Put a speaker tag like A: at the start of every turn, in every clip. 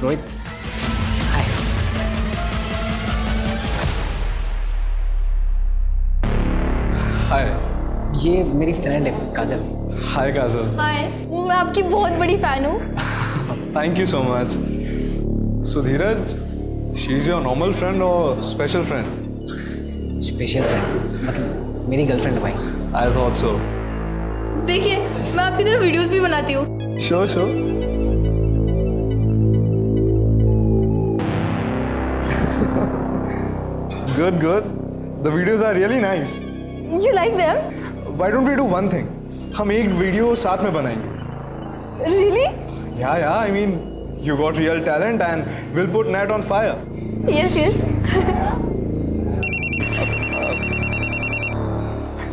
A: रोहित, हाय।
B: हाय।
A: ये मेरी फ्रेंड है काजल।
B: हाय काजल।
C: हाय, मैं आपकी बहुत बड़ी फैन हूँ।
B: Thank you so much. So Dheeraj, she is your normal friend और स्पेशल फ्रेंड?
A: स्पेशल फ्रेंड मतलब मेरी गर्लफ्रेंड है भाई।
B: I thought so.
C: देखिए, मैं आपकी तरह वीडियोस भी बनाती हूँ।
B: Sure sure. Good, good. The videos are really nice.
C: You like them?
B: Why don't we do one thing? हम एक वीडियो साथ में बनाएंगे.
C: Really?
B: Yeah. I mean, you got real talent, and we'll put net on fire.
C: Yes.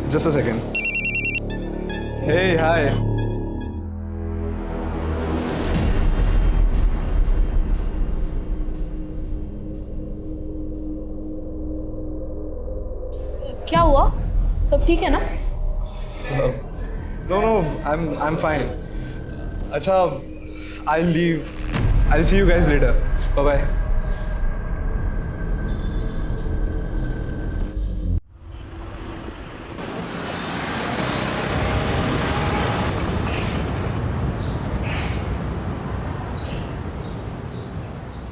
B: Just a second. Hey, hi.
C: क्या हुआ? सब ठीक है ना?
B: No, I'm fine. अच्छा, I'll leave. I'll see you guys later. Bye bye.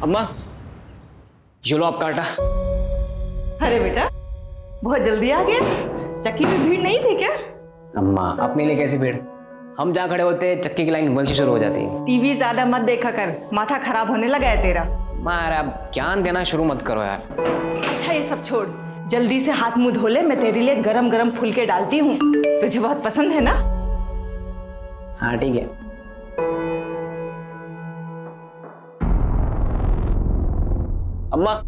A: अम्मा, ये लो आपका आटा।
D: अरे बेटा, बहुत जल्दी आ गए। चक्की में भीड़ नहीं थी क्या?
A: अम्मा, अपने लिए कैसी भीड़? हम जहाँ खड़े होते हैं चक्की की लाइन वहीं से शुरू हो जाती है।
D: टीवी ज्यादा मत देखा कर, माथा खराब होने लगा है तेरा।
A: मारा, अब ज्ञान देना शुरू मत करो यार।
D: अच्छा ये सब छोड़, जल्दी से हाथ मुंह धो ले, मैं तेरे लिए गरम गरम फुलके डालती हूँ। तुझे बहुत पसंद है ना?
A: हाँ ठीक है। अम्मा,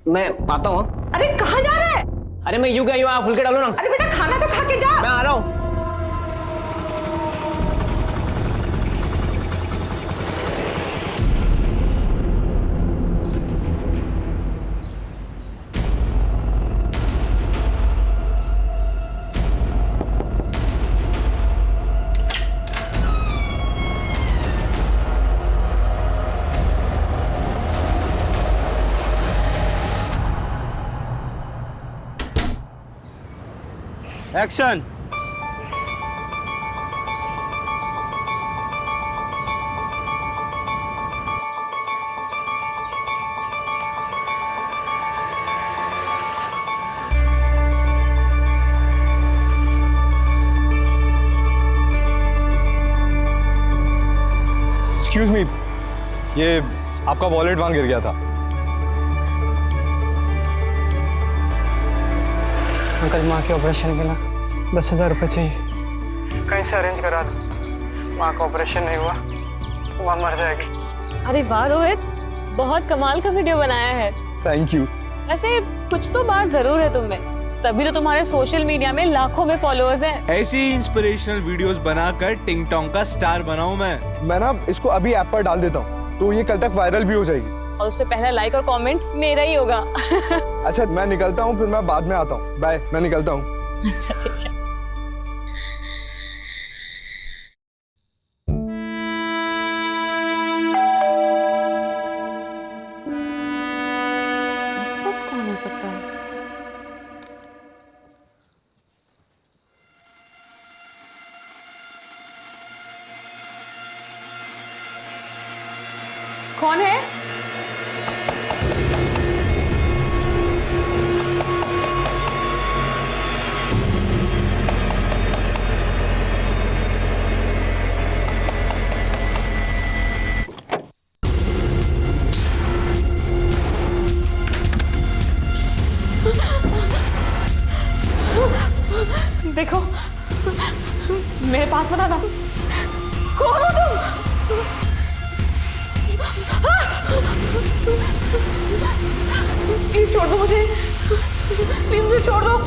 A: मैं आता हूँ।
D: अरे कहाँ जा रहा है?
A: अरे मैं यूं क्या आप फुलके डालो ना।
D: अरे बेटा खाना तो खा के जा।
A: मैं आ रहा हूँ।
E: एक्शन।
B: Excuse me, ये आपका वॉलेट वहां गिर गया था।
F: अंकल, माँ के ऑपरेशन के लिए 10,000 रुपये चाहिए। कहीं से अरेंज करा दो। माँ का ऑपरेशन नहीं हुआ, माँ मर जाएगी।
G: अरे वाह रोहित, बहुत कमाल का वीडियो बनाया है।
B: Thank you.
G: वैसे कुछ तो बात जरूर है तुम में, तभी तो तुम्हारे सोशल मीडिया में लाखों में फॉलोअर्स हैं।
E: ऐसी इंस्पिरेशनल वीडियोस बनाकर टिंग टोंग का स्टार बनाऊं मैं
B: ना इसको अभी ऐप पर डाल देता हूँ, तो ये कल तक वायरल भी हो जाएगी।
G: और उस पे पहला लाइक और कमेंट मेरा ही होगा।
B: अच्छा मैं निकलता हूँ, फिर मैं बाद में आता हूँ। बाय, मैं निकलता हूँ।
G: अच्छा ठीक है। इस वक्त कौन हो सकता है? कौन है? देखो, मेरे पास मत आना। कौन हो तुम? प्लीज छोड़ दो मुझे, प्लीज मुझे छोड़ दो।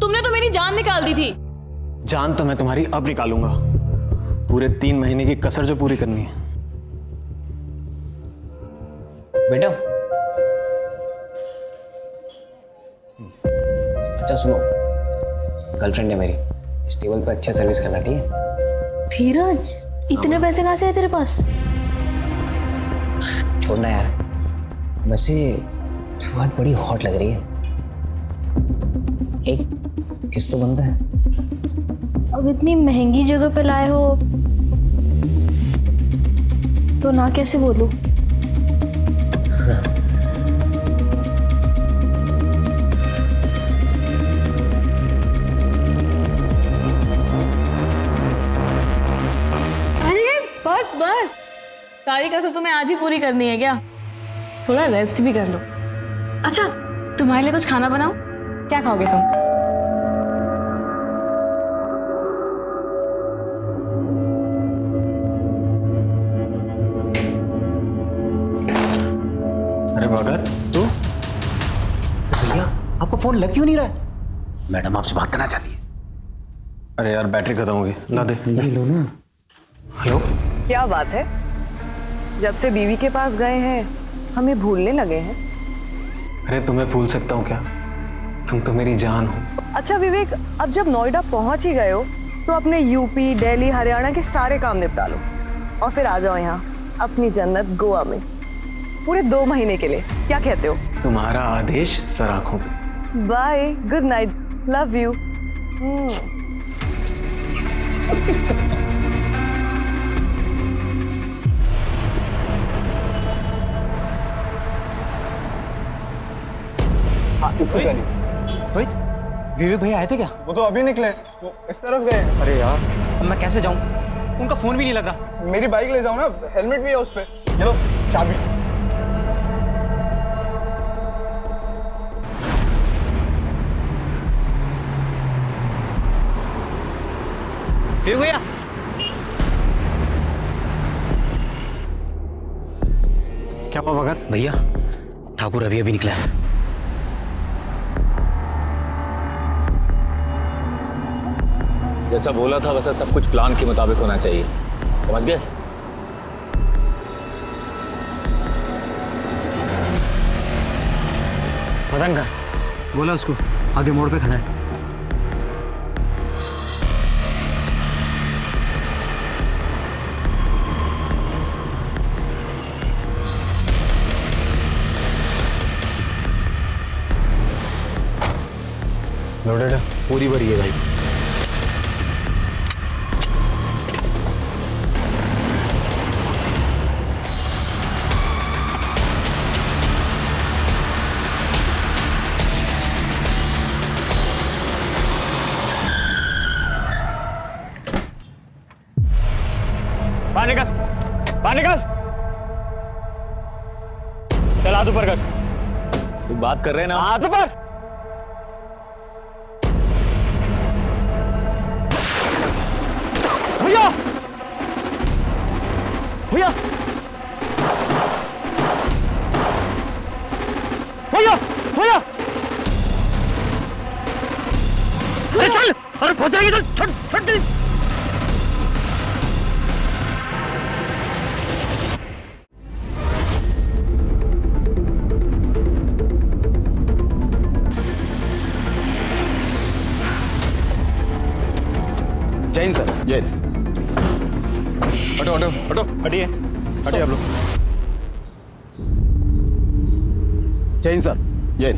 G: तुमने तो मेरी जान निकाल दी थी।
E: जान तो मैं तुम्हारी अब निकालूंगा, पूरे 3 महीने की कसर जो पूरी करनी है।
A: बेटा, अच्छा सुनो, गर्लफ्रेंड है मेरी, इस टेबल पे अच्छे सर्विस करना, ठीक है?
C: धीरज, इतने पैसे कहाँ से है तेरे पास?
A: छोड़ना यार, वैसे तू आज बड़ी हॉट लग रही है। एक किस तो बनता है।
C: अब इतनी महंगी जगह पे लाए हो तो ना कैसे बोलूं?
G: अरे बस बस, सारी कसर तुम्हें आज ही पूरी करनी है क्या? थोड़ा रेस्ट भी कर लो। अच्छा, तुम्हारे लिए कुछ खाना बनाऊं? क्या खाओगे तुम?
E: अरे भगत, तू?
A: भैया आपका फोन लग क्यों नहीं रहा है? मैडम आपसे बात करना चाहती है।
E: अरे यार बैटरी खत्म हो गई, ला दे।
A: लो ना।
E: हेलो।
H: क्या बात है, जब से बीवी के पास गए हैं हमें भूलने लगे हैं।
E: अरे तुम्हें भूल सकता हूँ क्या? तुम तो मेरी जान हो।
H: अच्छा विवेक, अब जब नोएडा पहुंच ही गए हो तो अपने यूपी, दिल्ली, हरियाणा के सारे काम निपटा लो और फिर आ जाओ यहाँ अपनी जन्नत गोवा में पूरे 2 महीने के लिए। क्या कहते हो?
E: तुम्हारा आदेश सर आंखों पे।
H: Bye, good night, love you.
F: Rohit, Vivek भैया आए थे क्या?
B: वो तो अभी निकले, वो इस तरफ गए।
F: अरे यार, अब मैं कैसे जाऊं? उनका फोन भी नहीं लग रहा।
B: मेरी बाइक ले जाओ ना, हेलमेट भी है उस पे। ये लो चाबी।
F: विवेक भैया,
E: क्या हुआ भगत?
A: भैया ठाकुर अभी अभी निकला है।
I: जैसा बोला था वैसा सब कुछ प्लान के मुताबिक होना चाहिए, समझ गए?
E: मदन का
F: बोला उसको आगे मोड़ पे खड़ा है।
E: लोडेड है?
I: पूरी भरी है भाई।
E: बाहर निकल, बाहर निकल। चल हाथ ऊपर कर।
I: तू बात कर रहे हैं ना?
E: हाथ ऊपर। भैया, भैया, भैया, भैया, अरे चल, अरे पहुंचाएगी, चल, छोड़, छोड़ दे।
I: जैन सर। जैन, हटो हटो हटो,
E: हटिए, हटिए आप लोग।
J: जैन सर।
I: जैन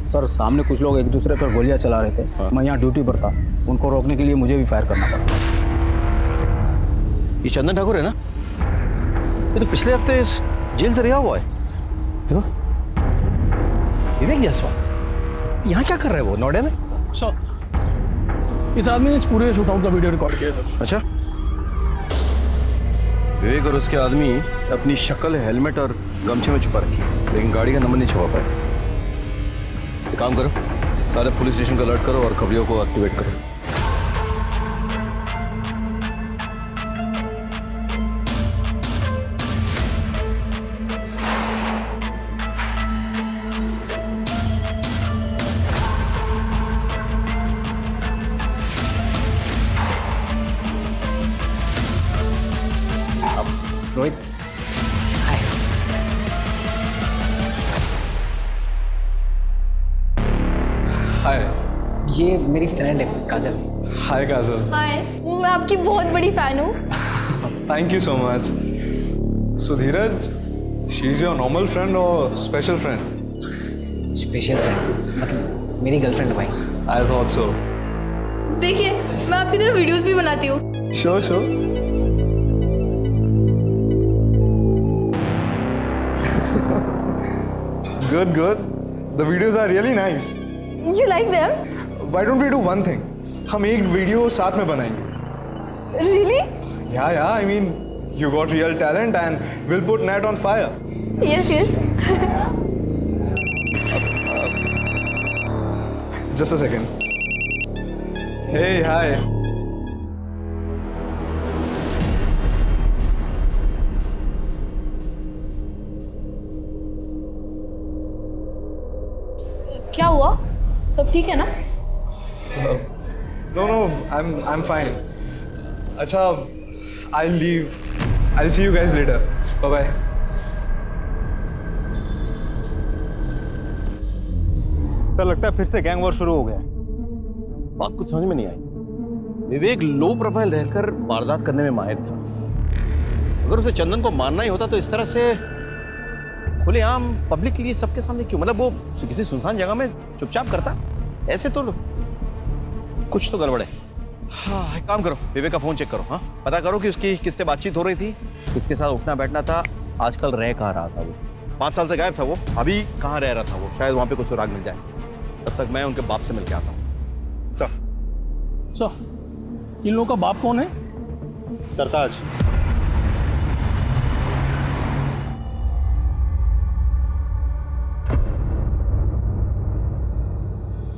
J: सर, सामने कुछ लोग एक दूसरे पर गोलियां चला रहे थे। मैं यहाँ ड्यूटी पर था, उनको रोकने के लिए मुझे भी फायर करना पड़ा।
I: ये चंदन ठाकुर है ना? ये तो पिछले हफ्ते इस जेल से रिहा हुआ है। देखो, विवेक जायसवाल यहाँ क्या कर रहा है वो नोएडा में?
J: सर, इस आदमी ने इस पूरे शूटआउट का वीडियो रिकॉर्ड किया सर।
I: अच्छा, विवेक और उसके आदमी अपनी शक्ल हेलमेट और गमछे में छुपा रखी, लेकिन गाड़ी का नंबर नहीं छुपा पाए। एक काम करो, सारे पुलिस स्टेशन को अलर्ट करो और खबरियों को एक्टिवेट करो।
A: रोहित,
B: हाय।
A: ये मेरी फ्रेंड है काजल।
B: हाय काजल।
C: हाय, मैं आपकी बहुत बड़ी फैन हूँ।
B: Thank you so much. So Dheeraj, she is your normal friend और स्पेशल फ्रेंड?
A: स्पेशल फ्रेंड मतलब मेरी गर्लफ्रेंड है भाई।
B: I thought so.
C: देखिए, मैं आपकी तरह वीडियोस भी बनाती हूँ।
B: Sure sure. Good good, the videos are really nice.
C: You like them?
B: Why don't we do one thing, हम एक वीडियो साथ में बनाएंगे।
C: Really?
B: Yeah, I mean, you got real talent and we'll put Nat on fire.
C: Yes, yes.
B: Just a second. Hey, hi.
C: क्या हुआ? सब ठीक है ना?
B: No, I'm fine. अच्छा, I'll leave. I'll see you guys later. Bye bye.
E: Sir लगता है फिर से गैंग वॉर शुरू हो गया।
I: बात कुछ समझ में नहीं आई। विवेक लो प्रोफाइल रहकर वारदात करने में माहिर था। अगर उसे चंदन को मारना ही होता तो इस तरह से खुलेआम पब्लिकली सबके सामने क्यों, मतलब वो किसी सुनसान जगह में चुपचाप करता। ऐसे तो कुछ तो गड़बड़ है। हाँ, एक काम करो, विवेक का फोन चेक करो। हाँ, पता करो कि उसकी किससे बातचीत हो रही थी, किसके साथ उठना बैठना था, आजकल रह कहाँ रहा था वो। 5 साल से गायब था वो, अभी कहाँ रह रहा था वो, शायद वहां पे कुछ सुराग मिल जाए। तब तक मैं उनके बाप से मिलके आता हूँ।
J: सर, इन लोगों का बाप कौन है?
E: सरताज।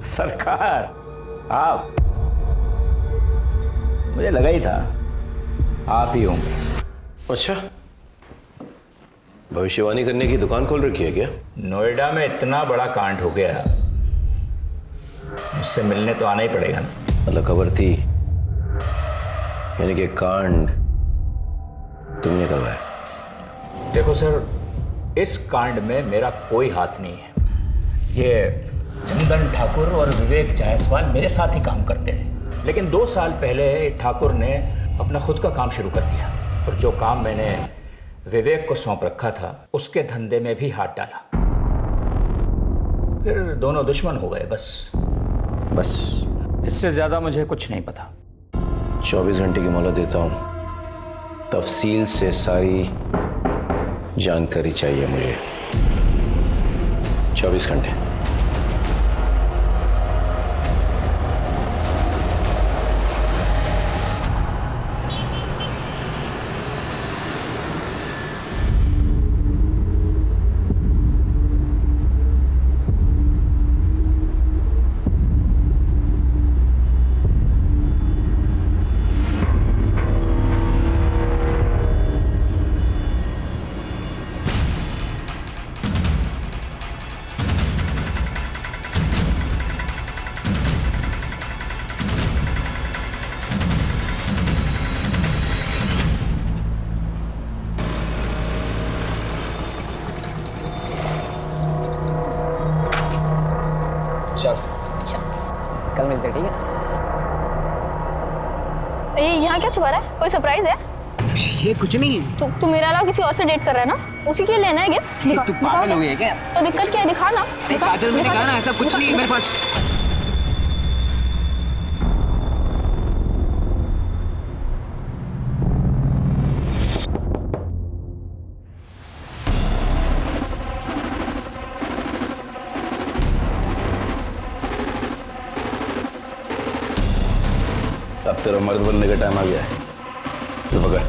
K: सरकार, आप? मुझे लगा ही था आप ही होंगे।
I: अच्छा, भविष्यवाणी करने की दुकान खोल रखी है क्या?
K: नोएडा में इतना बड़ा कांड हो गया, मुझसे मिलने तो आना ही पड़ेगा ना।
I: मतलब खबर थी, यानी कि कांड तुमने करवाया?
K: देखो सर, इस कांड में मेरा कोई हाथ नहीं है। ये चंदन ठाकुर और विवेक जायसवाल मेरे साथ ही काम करते थे, लेकिन 2 साल पहले ठाकुर ने अपना खुद का काम शुरू कर दिया और जो काम मैंने विवेक को सौंप रखा था उसके धंधे में भी हाथ डाला। फिर दोनों दुश्मन हो गए। बस इससे ज्यादा मुझे कुछ नहीं पता।
I: 24 घंटे की मोहलत देता हूं, तफसील से सारी जानकारी चाहिए मुझे। 24 घंटे।
A: चल, कल मिलते हैं, ठीक है?
C: ये यहाँ क्या छुपा रहा है? कोई सरप्राइज है?
A: ये कुछ नहीं है।
C: तू मेरे अलावा किसी और से डेट कर रहा है ना? उसी के लिए लेना है गिफ्ट।
A: तू पागल हो गई है क्या?
C: तो दिक्कत क्या है? दिखा ना।
A: काजल, मैंने कहा ना ऐसा कुछ नहीं है मेरे पास।
I: अब तेरा मर्द बनने का टाइम आ गया है। तो पकड़।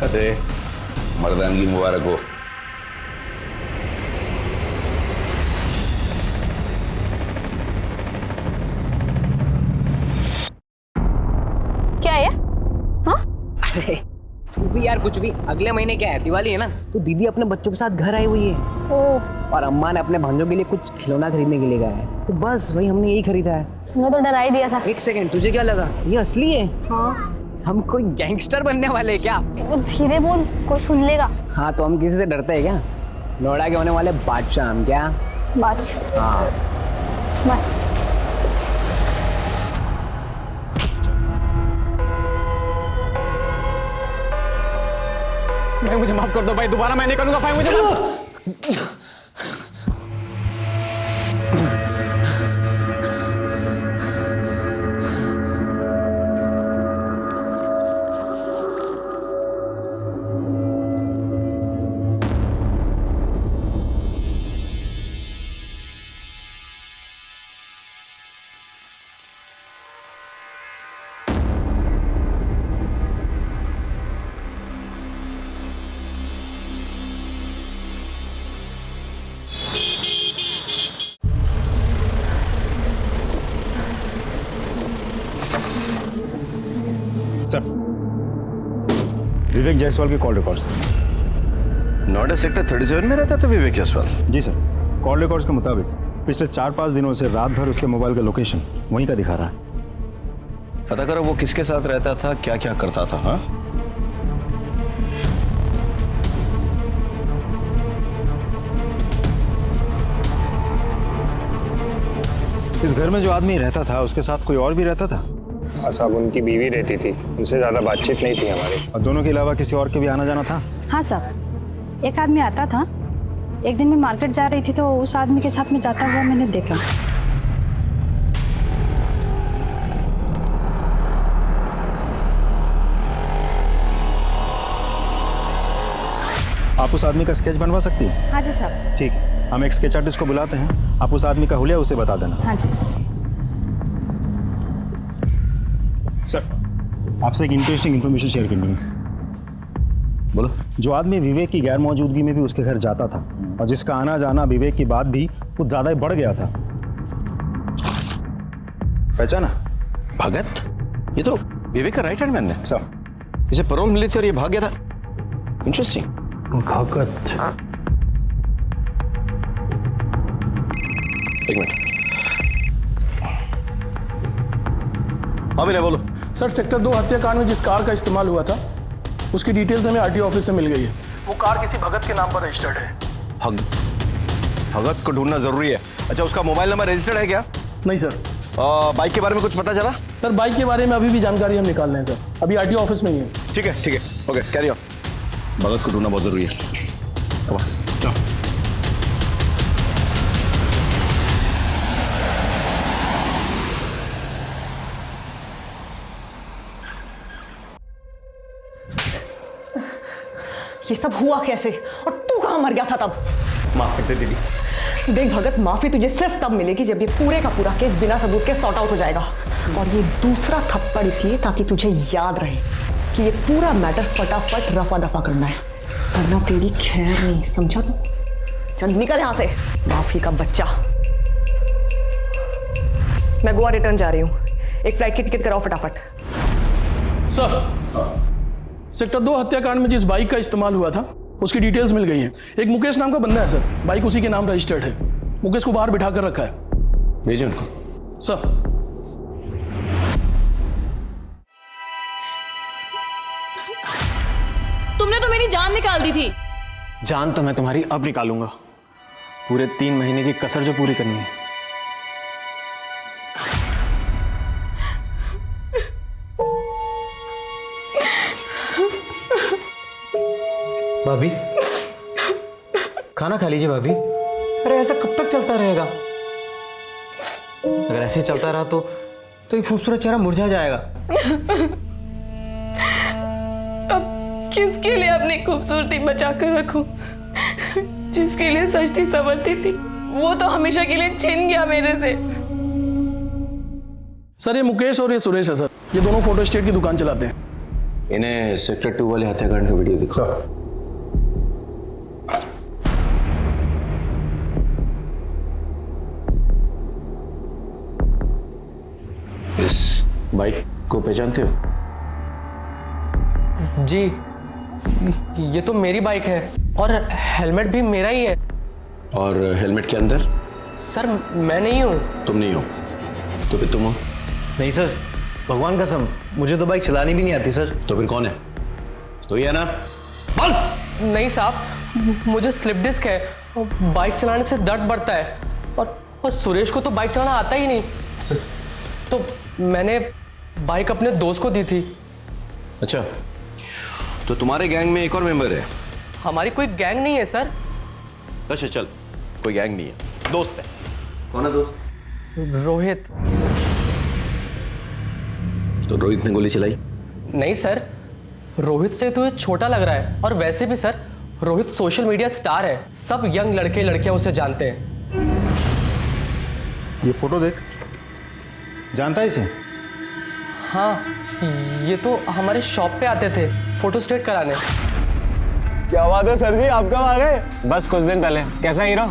I: अरे मर्दानगी मुबारक हो।
C: क्या है? हाँ?
A: अरे तू भी यार कुछ भी। अगले महीने क्या है, दिवाली है ना, तो दीदी अपने बच्चों के साथ घर आई हुई है। और अम्मा ने अपने भांजों के लिए कुछ खिलौना खरीदने के लिए गया है, तो बस वही हमने यही खरीदा है।
C: मैं तो डरा ही दिया था।
A: एक सेकंड, तुझे क्या लगा ये असली है?
C: हाँ।
A: हम कोई गैंगस्टर बनने वाले हैं क्या?
C: वो धीरे बोल, कोई सुन लेगा।
A: हाँ, तो हम किसी से डरते हैं क्या? नोएडा के होने वाले बादशाह हम क्या?
C: बादशाह।
A: हाँ।
C: बादशाह।
J: भाई मुझे माफ कर दो भाई, दोबारा मैं नहीं करूंगा भाई, मुझे माफ।
L: सर, विवेक जायसवाल के कॉल रिकॉर्ड्स।
I: नोएडा सेक्टर 37 में रहता था विवेक जायसवाल?
L: जी सर, कॉल रिकॉर्ड्स के मुताबिक पिछले 4-5 दिनों से रात भर उसके मोबाइल का लोकेशन वहीं का दिखा रहा है।
I: पता करो वो किसके साथ रहता था, क्या क्या करता था। हाँ,
L: इस घर में जो आदमी रहता था उसके साथ कोई और भी रहता था?
M: हाँ साहब, उनकी बीवी रहती थी, उनसे ज़्यादा बातचीत नहीं थी हमारी।
L: और दोनों के अलावा किसी और के भी आना जाना था?
N: हाँ साहब, एक आदमी आता था। एक दिन मैं मार्केट जा रही थी तो उस आदमी के साथ में जाता हुआ मैंने देखा।
L: आप उस आदमी का स्केच बनवा सकती हैं?
N: हाँ जी साहब।
L: ठीक है, हम एक स्केच आर्टिस्ट को बुलाते हैं, आप उस आदमी का हुलिया उसे बता देना।
N: हाँ जी
L: सर, आपसे एक इंटरेस्टिंग इन्फॉर्मेशन शेयर करनी है।
I: बोलो।
L: जो आदमी विवेक की गैर मौजूदगी में भी उसके घर जाता था और जिसका आना जाना विवेक की बात भी कुछ ज्यादा ही बढ़ गया था, पहचाना?
I: भगत? ये तो विवेक का राइट हैंड मैन है।
L: सर,
I: इसे पैरोल मिली थी और ये भाग गया था। इंटरेस्टिंग।
M: भगत?
I: एक मिनट। हाँ विनय बोलो।
O: सर, सेक्टर 2 हत्याकांड में जिस कार का इस्तेमाल हुआ था उसकी डिटेल्स हमें आरटीओ ऑफिस से मिल गई है। वो कार किसी भगत के नाम पर रजिस्टर्ड है।
I: भगत को ढूंढना जरूरी है। अच्छा, उसका मोबाइल नंबर रजिस्टर्ड है क्या?
O: नहीं सर।
I: बाइक के बारे में कुछ पता चला?
O: सर, बाइक के बारे में अभी भी जानकारी हम निकाल रहे हैं सर, अभी आरटीओ ऑफिस में ही है।
I: ठीक है ठीक है, ओके, कैरी ऑन। भगत को ढूंढना बहुत जरूरी है।
H: ये सब हुआ कैसे और तू कहाँ मर गया था तब?
I: माफ कर दे दीदी।
H: देख भगत, माफी तुझे सिर्फ तब मिलेगी जब ये पूरे का पूरा केस बिना सबूत के सॉर्ट आउट हो जाएगा। और ये दूसरा थप्पड़ इसलिए ताकि तुझे याद रहे कि ये पूरा मैटर फटाफट रफा दफा करना है, वरना तेरी खैर नहीं, समझा तू? चल निकल यहाँ से, माफी का बच्चा। मैं गोवा रिटर्न जा रही हूँ, एक फ्लाइट की टिकट कराओ फटाफट।
O: सर, सेक्टर 2 हत्याकांड में जिस बाइक का इस्तेमाल हुआ था उसकी डिटेल्स मिल गई हैं। एक मुकेश नाम का बंदा है सर, बाइक उसी के नाम रजिस्टर्ड है। मुकेश को बाहर बिठा कर रखा है।
I: भेजिए उनको।
O: सर।
G: तुमने तो मेरी जान निकाल दी थी।
E: जान तो मैं तुम्हारी अब निकालूंगा, पूरे 3 महीने की कसर जो पूरी करनी है।
J: भाभी, खाना खा लीजिए भाभी। अरे ऐसा कब तक चलता रहेगा? अगर ऐसे चलता रहा तो ये खूबसूरत चेहरा मुरझा जाएगा।
G: अब किसके लिए अपनी खूबसूरती बचा कर रखूं? जिसके लिए सजती संवरती थी वो तो हमेशा के लिए छिन गया मेरे से।
O: सर, ये मुकेश और ये सुरेश है सर, ये दोनों फोटो स्टेट की दुकान चलाते हैं।
I: इन्हें सेक्टर 2 वाले हत्याकांड का वीडियो दिखा। इस बाइक को पहचानते हो?
J: जी, ये तो मेरी बाइक है और हेलमेट भी मेरा ही है।
I: और हेलमेट के अंदर?
J: सर, मैं नहीं हूँ।
I: तुम नहीं हो तो फिर तुम हो?
E: नहीं सर, भगवान कसम, मुझे तो बाइक चलानी भी नहीं आती सर।
I: तो फिर कौन है? तो ये है ना? बोल।
J: नहीं साहब, मुझे स्लिप डिस्क है और बाइक चलाने से दर्द बढ़ता है और सुरेश को तो बाइक चलाना आता ही नहीं, तो मैंने बाइक अपने दोस्त को दी थी।
I: अच्छा, तो तुम्हारे गैंग में एक और मेंबर है?
J: हमारी कोई गैंग नहीं है सर।
I: अच्छा चल, कोई गैंग नहीं है, दोस्त है। कौन है दोस्त?
J: रोहित।
I: तो रोहित ने गोली चलाई?
J: नहीं सर, रोहित से तो ये छोटा लग रहा है, और वैसे भी sir Rohit social media star है, सब यंग लड़के लड़कियां उसे जानते हैं।
L: ये फोटो देख, जानता है इसे?
J: हाँ, ये तो हमारे शॉप पे आते थे फोटो स्टेट कराने।
E: क्या बात है सर जी, आप कब आ गए? बस कुछ दिन पहले। कैसा हीरो?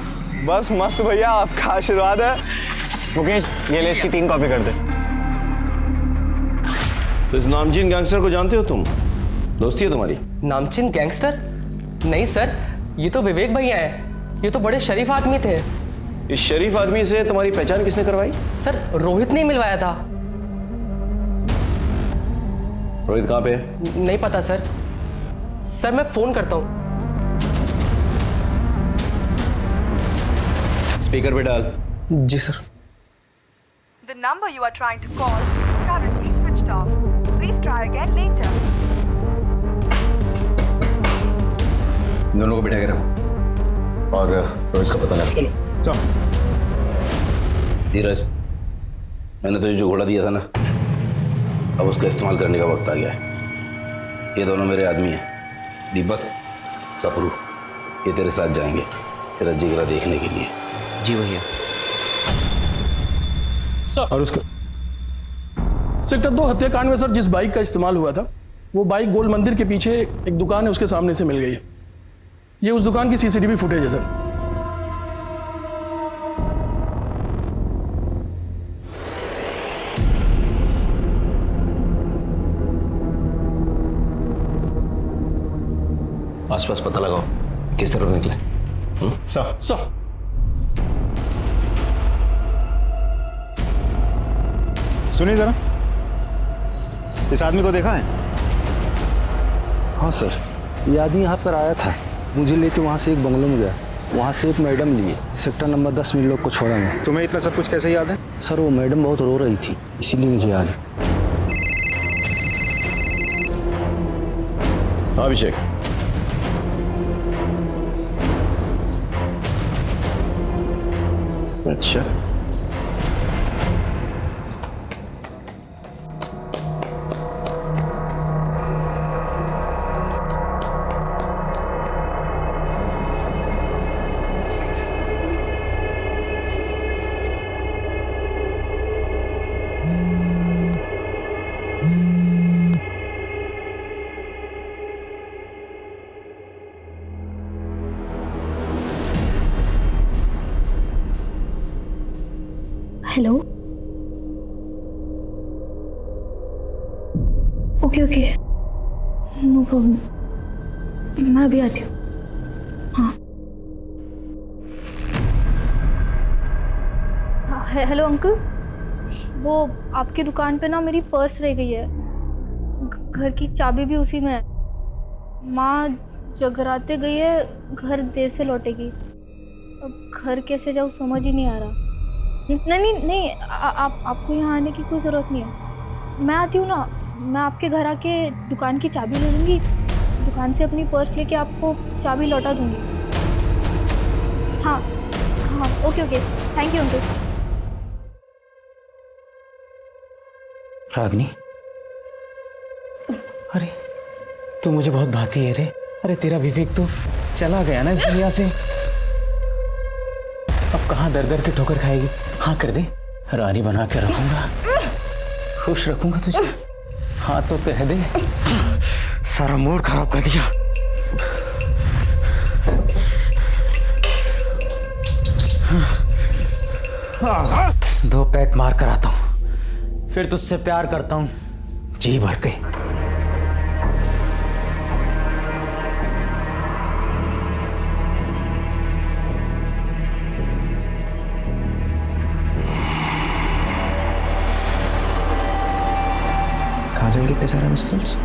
E: बस मस्त भैया, आपका आशीर्वाद है। मुकेश, ये ले इसकी 3 कॉपी कर दे।
I: तो इस नामचीन गैंगस्टर को जानते हो तुम? दोस्ती है तुम्हारी?
J: नामचीन गैंगस्टर? नहीं सर, ये तो विवेक भैया हैं, ये तो बड़े शरीफ आदमी थे।
I: इस शरीफ आदमी से तुम्हारी पहचान किसने करवाई?
J: सर रोहित ने मिलवाया था।
I: रोहित कहाँ पे है?
J: नहीं पता सर। सर मैं फोन करता हूँ।
I: स्पीकर पे डाल।
J: जी sir.
P: The number you are trying to call is currently switched off. Please try again later.
I: दोनों को बिठा के रखो और रोहित का पता लगा। चलो।
Q: धीरज, मैंने तुझे जो घोड़ा दिया था ना, अब उसका इस्तेमाल करने का वक्त आ गया है। ये दोनों मेरे आदमी हैं, दीपक, सपरू। ये तेरे साथ जाएंगे तेरा जिगरा देखने के लिए।
A: जी भैया।
O: और उसका सेक्टर 2 हत्याकांड में सर जिस बाइक का इस्तेमाल हुआ था, वो बाइक गोल मंदिर के पीछे एक दुकान है उसके सामने से मिल गई है। ये उस दुकान की सीसीटीवी फुटेज है सर।
I: आसपास पता लगाओ किस तरफ निकले।
O: सर
L: सुनिए जरा, इस आदमी को देखा है?
R: हाँ सर, ये आदमी यहाँ पर आया था, मुझे लेके वहाँ से एक बंगलों में गया, वहाँ से एक मैडम लिए, सेक्टर नंबर 10 में लोग को छोड़ा मैं।
L: तुम्हें इतना सब कुछ कैसे याद है?
R: सर वो मैडम बहुत रो रही थी, इसीलिए मुझे याद है।
I: अभिषेक, अच्छा
C: hello. Okay okay, no problem, मैं अभी आती हूँ। हाँ। हेलो अंकल, वो आपकी दुकान पे ना मेरी पर्स रह गई है, घर की चाबी भी उसी में है। माँ जगराते गई है, घर देर से लौटेगी। अब घर कैसे जाऊँ समझ ही नहीं आ रहा। नहीं, आपको यहाँ आने की कोई ज़रूरत नहीं है। मैं आती हूँ ना, मैं आपके घर आके दुकान की चाबी ले लूँगी, दुकान से अपनी पर्स लेके आपको चाबी लौटा दूँगी। हाँ हाँ, okay okay, thank you uncle.
A: Ragini, अरे तू मुझे बहुत भाती है रे। अरे तेरा विवेक तो चला गया ना इस दुनिया से, अब कहाँ दर दर की ठोकर खाएगी। हाँ कर दे, रानी बना के रखूंगा, खुश रखूंगा तुझे। हाँ तो कह दे, सारा मूड खराब कर दिया। दो पैक मार कर आता हूं, फिर तुझसे प्यार करता हूं जी भर के। काजल कितने सारे मिसकॉल्स।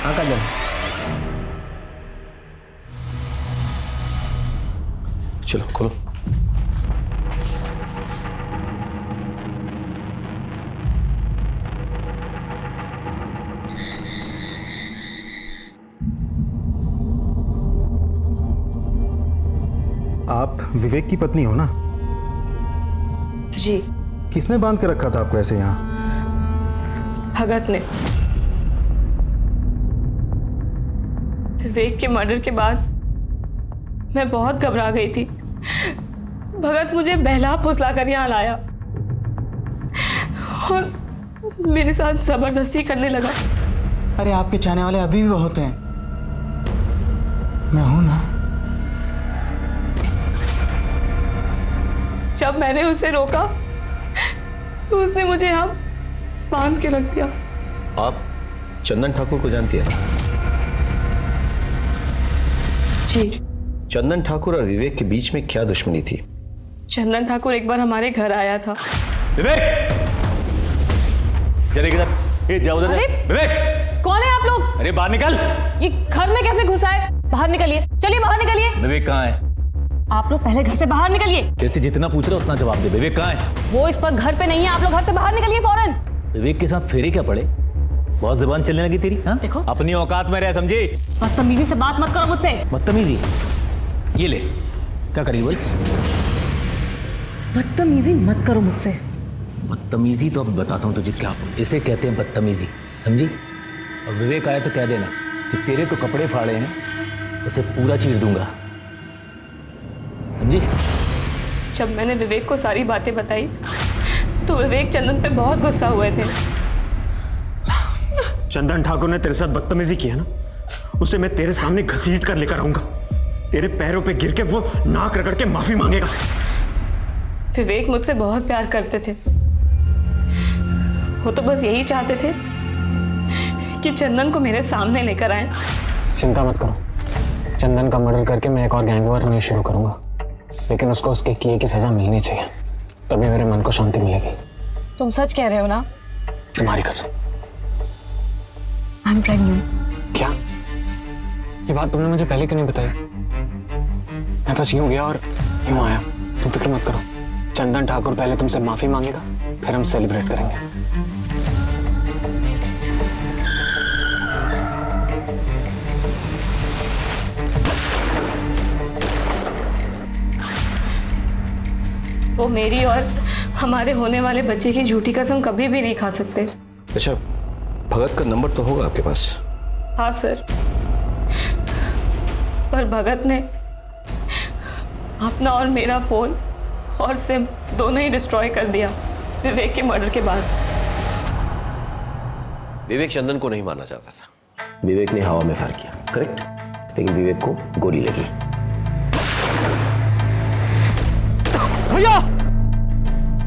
A: हाँ काजल,
I: चलो खोलो।
L: आप विवेक की पत्नी हो ना?
D: जी।
L: किसने बांध के रखा था आपको ऐसे यहाँ?
G: भगत ने। विवेक के मर्डर के बाद मैं बहुत घबरा गई थी। भगत मुझे बहला फुसला कर यहाँ लाया और मेरे साथ जबरदस्ती करने लगा।
F: अरे आपके चाहने वाले अभी भी बहुत हैं। मैं हूं ना।
G: जब मैंने उसे रोका तो उसने मुझे यहाँ बांध के रख दिया।
I: आप चंदन ठाकुर को जानती हैं?
G: जी।
I: चंदन ठाकुर और विवेक के बीच में क्या दुश्मनी थी?
G: चंदन ठाकुर एक बार हमारे घर आया था।
I: विवेक! चले किधर? ये जाओ उधर। विवेक!
G: कौन है आप लोग?
I: अरे बाहर निकल!
G: ये घर में कैसे घुसा है? बाहर निकलिए, चलिए बाहर निकलिए।
I: विवेक कहाँ है?
G: आप लोग पहले घर से बाहर निकलिए।
I: कैसे जितना पूछ रहे हो उतना जवाब दे। विवेक कहाँ है?
G: वो इस वक्त घर पे नहीं है, आप लोग घर से बाहर निकलिए फौरन।
I: विवेक के साथ फेरे क्या पड़े? बहुत जुबान चलने लगी तेरी। हाँ?
G: देखो
I: अपनी औकात में रह, समझी?
G: बदतमीजी से बात मत करो मुझसे।
I: बदतमीजी? ये ले, क्या करी बोल?
G: बदतमीजी मत करो मुझसे।
I: बदतमीजी तो अब बताता हूँ तुझे क्या। इसे कहते हैं बदतमीजी, समझी? और विवेक आया तो कह देना कि तेरे तो कपड़े फाड़े हैं, उसे पूरा चीर दूंगा, समझी?
G: जब मैंने विवेक को सारी बातें बताई तो विवेक चंदन पे बहुत गुस्सा हुए थे।
E: चंदन ठाकुर ने तेरे साथ बदतमीजी की है ना, उसे मैं तेरे सामने घसीट कर लेकर आऊंगा। तेरे पैरों पे गिर के वो नाक रगड़ के माफी मांगेगा।
G: विवेक मुझसे बहुत प्यार करते थे। वो तो बस यही चाहते थे कि चंदन को मेरे सामने लेकर आए।
F: चिंता मत करो, चंदन का मर्डर करके मैं एक और गैंग वॉर नहीं शुरू करूंगा, लेकिन उसको उसके किए की सजा मिलनी चाहिए, तभी मेरे मन को शांति मिलेगी।
G: तुम सच कह रहे हो ना?
F: तुम्हारी कसम।
G: I am pregnant.
F: क्या? ये बात तुमने मुझे पहले क्यों नहीं बताई? मैं बस यूं गया और यूं आया। तुम फिक्र मत करो, चंदन ठाकुर पहले तुमसे माफी मांगेगा, फिर हम सेलिब्रेट करेंगे।
G: वो मेरी और हमारे होने वाले बच्चे की झूठी कसम कभी भी नहीं खा सकते।
I: अच्छा, भगत का नंबर तो होगा आपके पास?
G: हाँ सर, पर भगत ने अपना और मेरा फोन और सिम दोनों ही डिस्ट्रॉय कर दिया विवेक के मर्डर के बाद।
I: विवेक चंदन को नहीं मारना चाहता था। विवेक ने हवा में फायर किया, करेक्ट? लेकिन विवेक को गोली लगी।
E: भैया!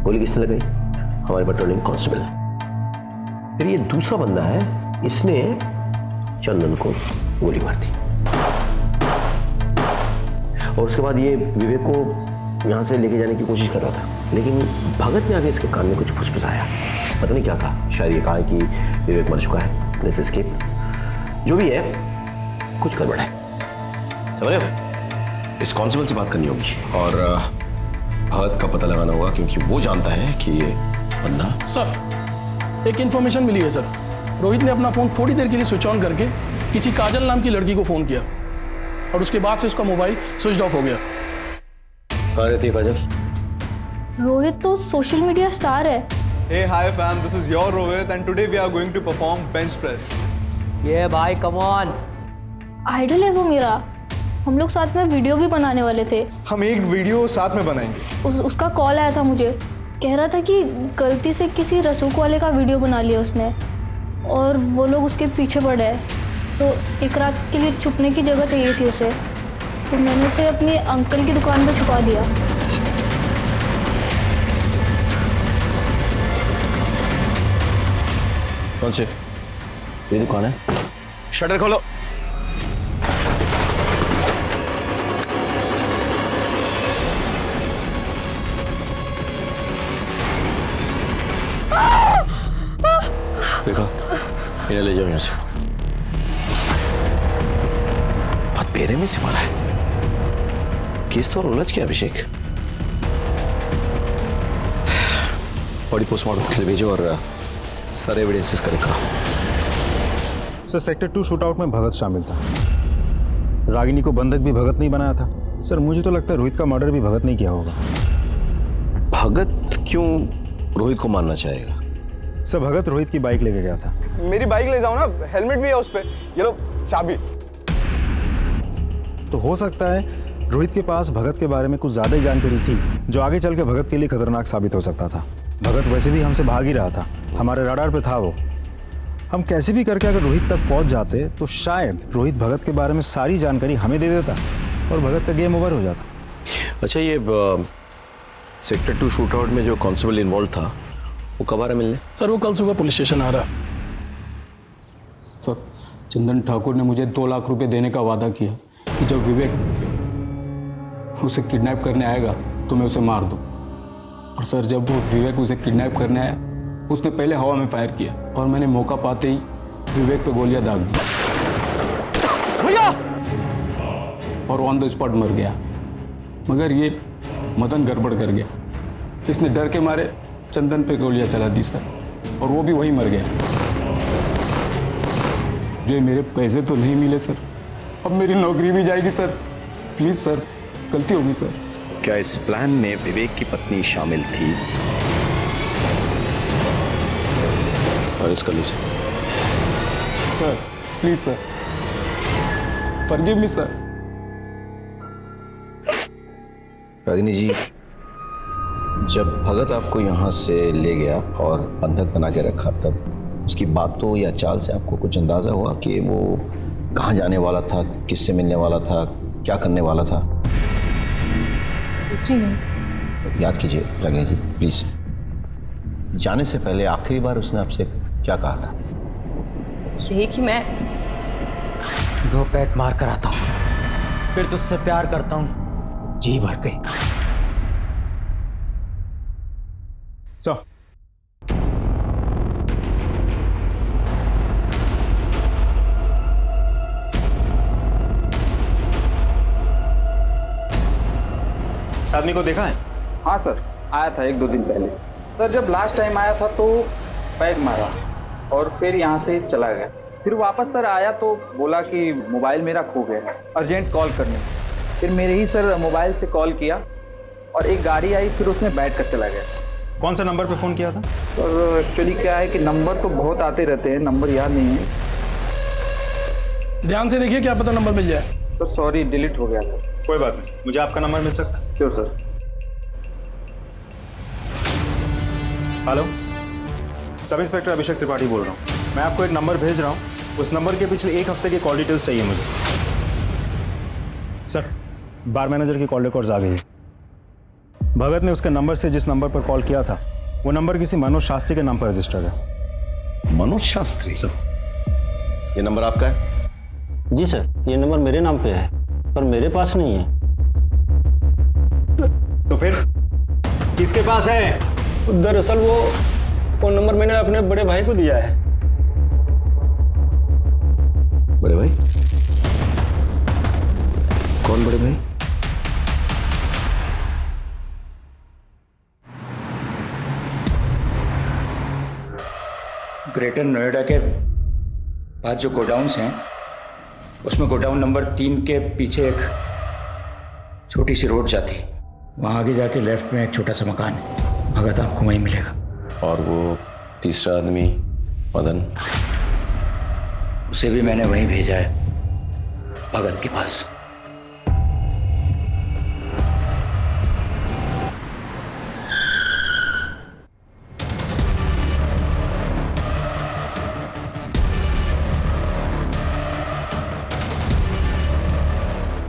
I: गोली किसने लगाई? हमारे पेट्रोलिंग कांस्टेबल। फिर ये दूसरा बंदा है, इसने चंदन को गोली मार दी और उसके बाद ये विवेक को यहाँ से लेके जाने की कोशिश कर रहा था, लेकिन भगत ने आगे इसके कान में कुछ फुसफुसाया। पता नहीं क्या कहा, शायद ये कहा कि विवेक मर चुका है, लेट्स एस्केप। जो भी है, कुछ गड़बड़ है, समझ रहे हो? इस कांस्टेबल से बात करनी होगी और भगत का पता लगाना होगा, क्योंकि वो जानता है कि ये बंदा।
O: सर, एक इंफॉर्मेशन मिली है सर। रोहित ने अपना फोन थोड़ी देर के लिए स्विच ऑन करके किसी काजल नाम की लड़की को फोन किया और उसके बाद से उसका मोबाइल स्विच ऑफ हो गया।
I: कहाँ रहती है काजल?
C: रोहित तो सोशल मीडिया स्टार है।
B: Hey, hi fam, this is your Rohit and today we are going to perform bench press.
A: ये भाई कम ऑन।
C: आइडल है वो मेरा। हम लोग साथ में वीडियो भी बनाने वाले थे।
B: हम एक वीडियो साथ में बनाएंगे।
C: उसका कॉल आया था मुझे, कह रहा था कि गलती से किसी रसूख वाले का वीडियो बना लिया उसने और वो लोग उसके पीछे पड़े हैं, तो एक रात के लिए छुपने की जगह चाहिए थी उसे, तो मैंने उसे अपने अंकल की दुकान पर छुपा दिया।
I: कौन से? ये दुकान है। शटर खोलो। देखो, इन्हें ले जाओ यहाँ से। बहुत बेरहमी से मारा है। केस तो उलझ गया अभिषेक। बॉडी पोस्टमार्टम के लिए भेजो और सारे एविडेंसेस कलेक्ट करो।
L: सर, सेक्टर 2 शूटआउट में भगत शामिल था। रागिनी को बंधक भी भगत नहीं बनाया था। सर मुझे तो लगता है रोहित का मर्डर भी भगत ने किया होगा।
I: भगत क्यों रोहित को मारना चाहेगा?
L: सर भगत रोहित की बाइक लेके गया था।
E: मेरी बाइक ले जाओ ना, हेलमेट भी है उस पे। ये लो चाबी।
L: तो हो सकता है रोहित के पास भगत के बारे में कुछ ज़्यादा ही जानकारी थी जो आगे चल के भगत के लिए खतरनाक साबित हो सकता था। भगत वैसे भी हमसे भाग ही रहा था, हमारे रडार पे था वो। हम कैसे भी करके अगर रोहित तक पहुंच जाते तो शायद रोहित भगत के बारे में सारी जानकारी हमें दे देता और भगत का गेम ओवर हो जाता।
I: अच्छा, ये सेक्टर 2 शूटआउट में जो कांस्टेबल इन्वॉल्व था वो कब आ रहा मिलने?
O: सर वो कल सुबह पुलिस स्टेशन आ रहा।
S: सर चंदन ठाकुर ने मुझे 2 लाख रुपए देने का वादा किया कि जब विवेक उसे किडनैप करने आएगा तो मैं उसे मार दूं। और सर जब वो विवेक उसे किडनैप करने आया उसने पहले हवा में फायर किया और मैंने मौका पाते ही विवेक पे गोलियां दाग दी भैया, और ऑन द स्पॉट मर गया। मगर ये मदन गड़बड़ कर गया, इसने डर के मारे चंदन पे गोलियां चला दी सर, और वो भी वहीं मर गया। जो मेरे पैसे तो नहीं मिले सर, अब मेरी नौकरी भी जाएगी सर। प्लीज सर, गलती होगी सर।
I: क्या इस प्लान में विवेक की पत्नी शामिल थी? और इसका लीजिए
S: sir, please sir, forgive me sir.
I: Ragini ji, जब भगत आपको यहाँ से ले गया और बंधक बना के रखा, तब उसकी बातों या चाल से आपको कुछ अंदाजा हुआ कि वो कहाँ जाने वाला था, किससे मिलने वाला था, क्या करने वाला था?
G: जी नहीं।
I: याद कीजिए रागिनी जी प्लीज। जाने से पहले आखिरी बार उसने आपसे क्या कहा था?
T: यही कि मैं 2 पैक मार कर आता हूं, फिर तुझसे प्यार करता हूं जी भर के।
L: इस आदमी को देखा है?
U: हाँ सर, आया था 1-2 दिन पहले। सर जब लास्ट टाइम आया था तो पैक मारा और फिर यहाँ से चला गया। फिर वापस सर आया तो बोला कि मोबाइल मेरा खो गया है, अर्जेंट कॉल करने। फिर मेरे ही सर मोबाइल से कॉल किया और एक गाड़ी आई, फिर उसमें बैठ कर चला गया।
L: कौन सा नंबर पे फ़ोन किया था?
U: सर एक्चुअली क्या है कि नंबर तो बहुत आते रहते हैं, नंबर याद नहीं है।
O: ध्यान से देखिए, क्या पता नंबर मिल जाए।
U: तो सॉरी, डिलीट हो गया सर।
L: कोई बात नहीं, मुझे आपका नंबर मिल सकता है?
U: Sure sir.
L: हेलो, सब इंस्पेक्टर अभिषेक त्रिपाठी बोल रहा हूँ। मैं आपको एक नंबर भेज रहा हूँ, उस नंबर के पिछले 1 हफ्ते की कॉल डिटेल्स चाहिए मुझे। सर, बार मैनेजर की कॉल रिकॉर्ड्स आ गई है। भगत ने उसके नंबर से जिस नंबर पर कॉल किया था वो नंबर किसी मनोज शास्त्री के नाम पर रजिस्टर्ड है।
I: मनोज शास्त्री? सर, ये नंबर आपका है?
V: जी सर, ये नंबर मेरे नाम पे है पर मेरे पास नहीं है।
L: तो फिर किसके पास है?
V: दरअसल वो नंबर मैंने अपने बड़े भाई को दिया है।
I: बड़े भाई? कौन बड़े भाई?
K: ग्रेटर नोएडा के पास जो गोडाउन्स हैं उसमें गोडाउन नंबर 3 के पीछे एक छोटी सी रोड जाती है, वहाँ आगे जाके लेफ्ट में एक छोटा सा मकान है, भगत आपको वहीं मिलेगा।
I: और वो तीसरा आदमी मदन?
K: उसे भी मैंने वहीं भेजा है, भगत के पास।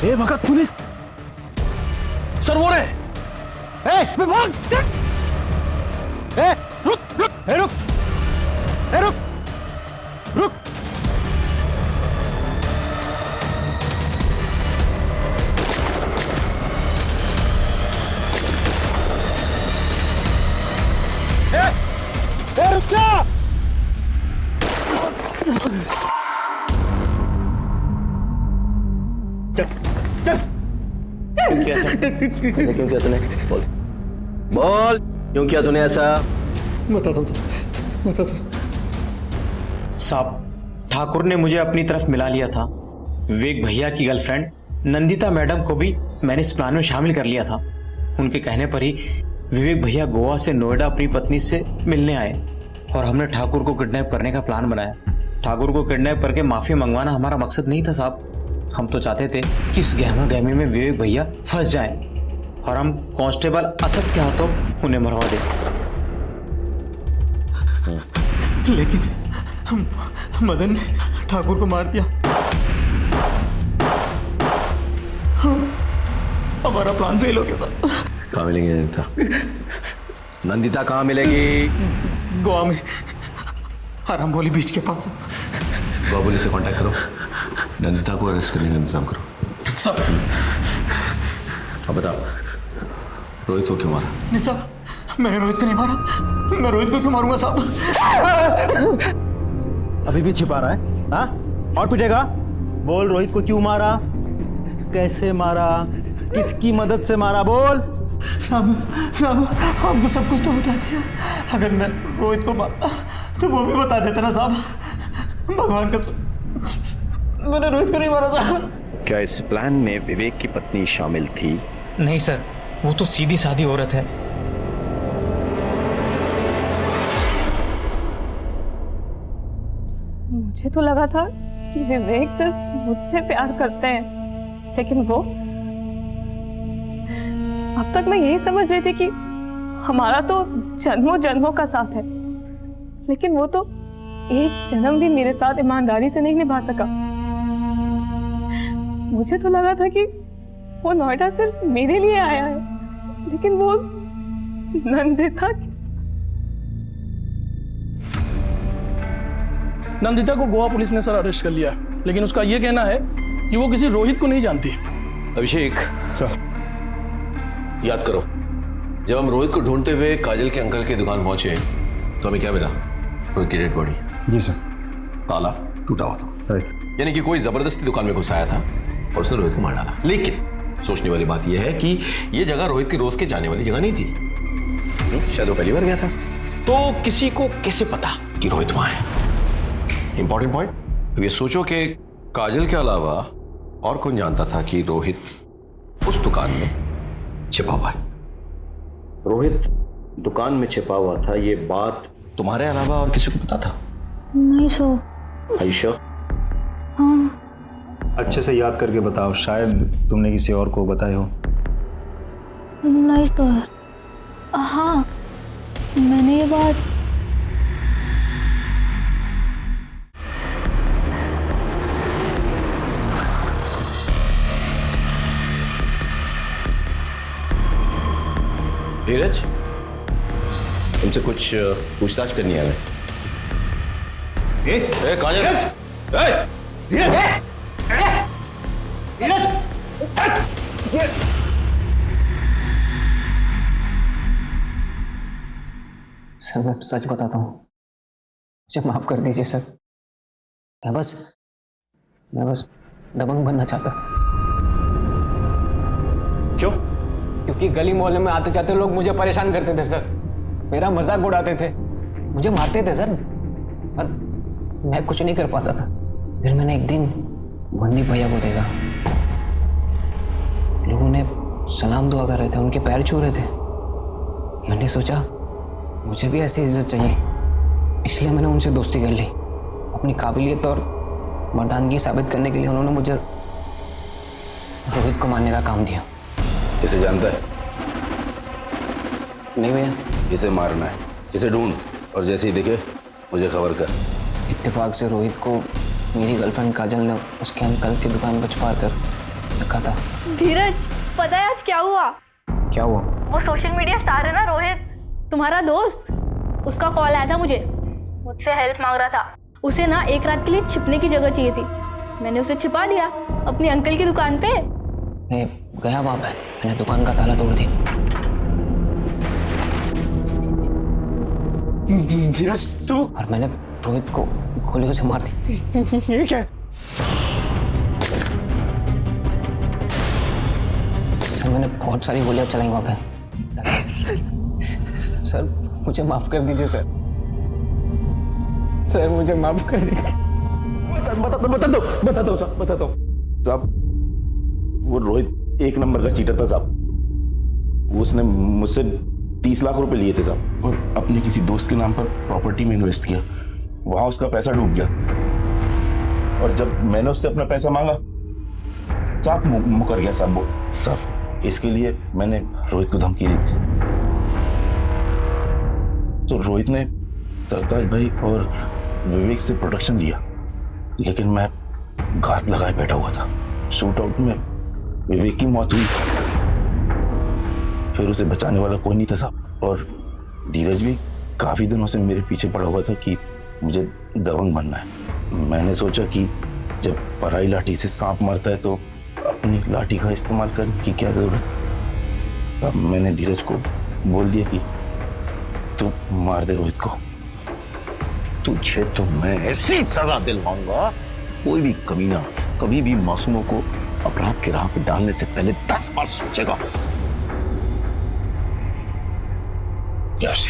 O: ए भगत, पुलिस! सर वो रहे। भाग! रुक रुक रुक रुक रुक। रुक जा!
I: क्यों किया ऐसा? ऐसा क्यों किया तूने? बोल बोल, क्यों किया तूने ऐसा?
U: बताता हूँ
T: साहब, ठाकुर ने मुझे अपनी तरफ मिला लिया था। विवेक भैया की गर्लफ्रेंड नंदिता मैडम को भी मैंने इस प्लान में शामिल कर लिया था। उनके कहने पर ही विवेक भैया गोवा से नोएडा अपनी पत्नी से मिलने आए और हमने ठाकुर को किडनैप करने का प्लान बनाया। ठाकुर को किडनैप करके माफी मंगवाना हमारा मकसद नहीं था साहब। हम तो चाहते थे कि इस गहमा गहमी में विवेक भैया फंस जाएं और हम कांस्टेबल असद के हाथों उन्हें मरवा दें।
F: लेकिन मदन ने ठाकुर को मार दिया। हमारा प्लान फेल हो गया साहब।
I: कहाँ मिलेंगी नंदिता? नंदिता कहाँ मिलेगी?
F: गोवा में आरामबोली बीच के पास।
I: गोवा पुलिस से कांटेक्ट करो, नंदिता को अरेस्ट करने का इंतजाम करो।
F: सब
I: अब बताओ, रोहित को क्यों मारा?
F: नहीं साहब, मैंने रोहित को नहीं मारा। मैं रोहित को क्यों मारूंगा साहब?
L: अभी भी छिपा रहा है? हाँ, और पिटेगा? बोल, रोहित को क्यों मारा, कैसे मारा, किसकी मदद से मारा, बोल।
F: साहब आपको सब कुछ तो बता दिया। अगर मैं रोहित को मारता तो वो भी बता देता ना साहब। भगवान कसम, मैंने रोहित को नहीं मारा साहब।
Q: क्या इस प्लान में विवेक की पत्नी शामिल थी?
T: नहीं सर, वो तो सीधी सादी औरत है।
G: मुझे तो लगा था कि विवेक सिर्फ मुझसे प्यार करते हैं, लेकिन वो, अब तक मैं यही समझ रही थी कि हमारा तो जन्मों जन्मों का साथ है, लेकिन वो तो एक जन्म भी मेरे साथ ईमानदारी से नहीं निभा सका। मुझे तो लगा था कि वो नोएडा सिर्फ मेरे लिए आया है, लेकिन वो नंदिता
O: नंदिता को गोवा पुलिस ने सर अरेस्ट कर लिया, लेकिन उसका ये कहना है कि वो किसी रोहित को नहीं जानती।
I: अभिषेक सर, याद करो, जब हम रोहित को ढूंढते हुए काजल के अंकल की दुकान पहुंचे तो हमें क्या मिला? रोहित की डेड बॉडी।
L: जी सर।
I: ताला टूटा हुआ था, यानी कि कोई जबरदस्ती दुकान में घुस आया था और उसने रोहित को मार डाला। लेकिन सोचने वाली बात यह है कि यह जगह रोहित की रोज के जाने वाली जगह नहीं थी। शायद वो पहली बार गया था, तो किसी को कैसे पता कि रोहित वहां है? Important point. तो ये सोचो कि काजल के अलावा और कौन जानता था कि रोहित उस दुकान में छिपा हुआ है? रोहित दुकान में छिपा हुआ था, ये बात तुम्हारे अलावा और किसी को पता था?
C: नहीं सो।
I: आयशा,
C: हाँ।
L: अच्छे से याद करके बताओ, शायद तुमने किसी और को बताया हो।
C: नहीं तो, हाँ, मैंने ये बात
I: धीरज, तुमसे कुछ पूछताछ करनी है हमें। काजल,
A: सर मैं सच बताता हूँ, मुझे माफ कर दीजिए सर। मैं बस दबंग बनना चाहता था।
I: क्यों?
A: क्योंकि गली मोहल्ले में आते जाते लोग मुझे परेशान करते थे सर, मेरा मजाक उड़ाते थे, मुझे मारते थे सर, पर मैं कुछ नहीं कर पाता था। फिर मैंने एक दिन मंदीप भैया को देखा, लोगों ने सलाम दुआ कर रहे थे, उनके पैर छू रहे थे। मैंने सोचा मुझे भी ऐसी इज्जत चाहिए, इसलिए मैंने उनसे दोस्ती कर ली। अपनी काबिलियत और मर्दानगी साबित करने के लिए उन्होंने मुझे रोहित को मारने का काम दिया।
Q: इसे जानता है?
A: नहीं भैया।
Q: इसे मारना है, इसे ढूंढ और जैसे ही दिखे मुझे खबर कर।
A: इत्तेफाक से रोहित को मेरी गर्लफ्रेंड काजल ने उसके अंकल की दुकान पर छुपा कर रखा था।
C: धीरज, पता है आज क्या हुआ?
A: क्या हुआ?
C: वो सोशल मीडिया स्टार है ना रोहित, तुम्हारा दोस्त, उसका कॉल आया था मुझे, मुझसे हेल्प मांग रहा था। उसे ना एक रात के लिए छिपने की जगह चाहिए थी, मैंने उसे छिपा दिया अपने अंकल की दुकान पे।
A: मैं गया वहां पे, मैंने दुकान का ताला तोड़ दिया।
F: धीरज तू?
A: और मैंने रोहित को गोलियों से मार दी।
F: ये क्या?
A: सर मैंने बहुत सारी गोलियां चलाई वहां पे। सर मुझे माफ कर दीजिए सर, सर मुझे माफ कर दीजिए।
L: बता दो साहब।
Q: वो रोहित एक नंबर का चीटर था साहब। उसने मुझसे 30 लाख रुपए लिए थे साहब, और अपने किसी दोस्त के नाम पर प्रॉपर्टी में इन्वेस्ट किया। वहां उसका पैसा डूब गया, और जब मैंने उससे अपना पैसा मांगा साहब मुकर गया साहब। वो साहब इसके लिए मैंने रोहित को धमकी दी, तो रोहित ने सरताज भाई और विवेक से प्रोटेक्शन लिया, लेकिन मैं घात लगाए बैठा हुआ था। शूट आउट में विवेक की मौत हुई, फिर उसे बचाने वाला कोई नहीं था साहब। और धीरज भी काफी दिनों से मेरे पीछे पड़ा हुआ था कि मुझे दबंग बनना है। मैंने सोचा कि जब पराई लाठी से सांप मरता है तो अपनी लाठी का इस्तेमाल करने की क्या जरूरत। अब मैंने धीरज को बोल दिया कि तू मार दे रोहित को।
I: तुझे तो मैं ऐसी सजा दिलवाऊंगा, कोई भी कमीना कभी भी मासूमों को अपराध के राह पे डालने से पहले 10 बार सोचेगा।
Q: यस